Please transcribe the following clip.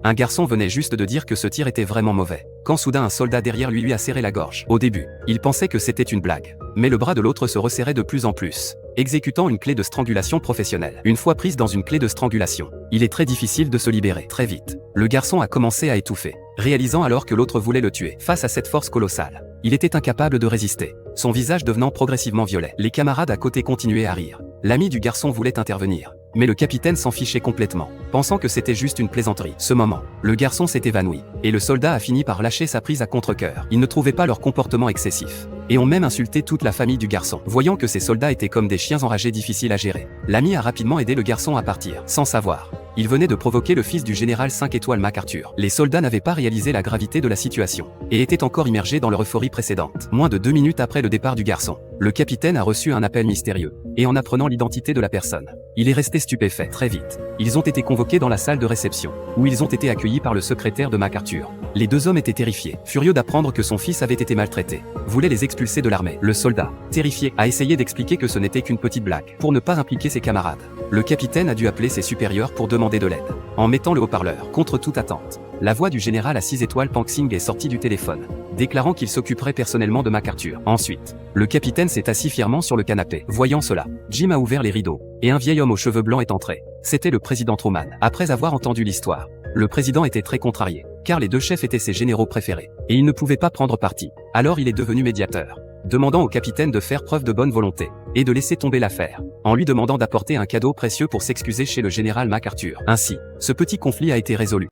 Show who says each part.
Speaker 1: Un garçon venait juste de dire que ce tir était vraiment mauvais, quand soudain un soldat derrière lui a serré la gorge. Au début, il pensait que c'était une blague. Mais le bras de l'autre se resserrait de plus en plus, exécutant une clé de strangulation professionnelle. Une fois prise dans une clé de strangulation, il est très difficile de se libérer. Très vite, le garçon a commencé à étouffer, réalisant alors que l'autre voulait le tuer. Face à cette force colossale, il était incapable de résister, son visage devenant progressivement violet. Les camarades à côté continuaient à rire. L'ami du garçon voulait intervenir, mais le capitaine s'en fichait complètement, pensant que c'était juste une plaisanterie. Ce moment, le garçon s'est évanoui, et le soldat a fini par lâcher sa prise à contre-cœur. Ils ne trouvaient pas leur comportement excessif, et ont même insulté toute la famille du garçon. Voyant que ces soldats étaient comme des chiens enragés difficiles à gérer, l'ami a rapidement aidé le garçon à partir, sans savoir. Il venait de provoquer le fils du général 5 étoiles MacArthur. Les soldats n'avaient pas réalisé la gravité de la situation, et étaient encore immergés dans leur euphorie précédente. Moins de 2 minutes après le départ du garçon, le capitaine a reçu un appel mystérieux, et en apprenant l'identité de la personne, il est resté stupéfait. Très vite, ils ont été convoqués dans la salle de réception, où ils ont été accueillis par le secrétaire de MacArthur. Les deux hommes étaient terrifiés, furieux d'apprendre que son fils avait été maltraité, voulait les expulser de l'armée. Le soldat, terrifié, a essayé d'expliquer que ce n'était qu'une petite blague, pour ne pas impliquer ses camarades. Le capitaine a dû appeler ses supérieurs pour demander de l'aide, en mettant le haut-parleur. Contre toute attente, la voix du général à 6 étoiles Pang Sing est sortie du téléphone, déclarant qu'il s'occuperait personnellement de MacArthur. Ensuite, le capitaine s'est assis fièrement sur le canapé. Voyant cela, Jim a ouvert les rideaux, et un vieil homme aux cheveux blancs est entré. C'était le président Truman. Après avoir entendu l'histoire, le président était très contrarié, car les deux chefs étaient ses généraux préférés, et il ne pouvait pas prendre parti. Alors il est devenu médiateur, demandant au capitaine de faire preuve de bonne volonté, et de laisser tomber l'affaire, en lui demandant d'apporter un cadeau précieux pour s'excuser chez le général MacArthur. Ainsi, ce petit conflit a été résolu.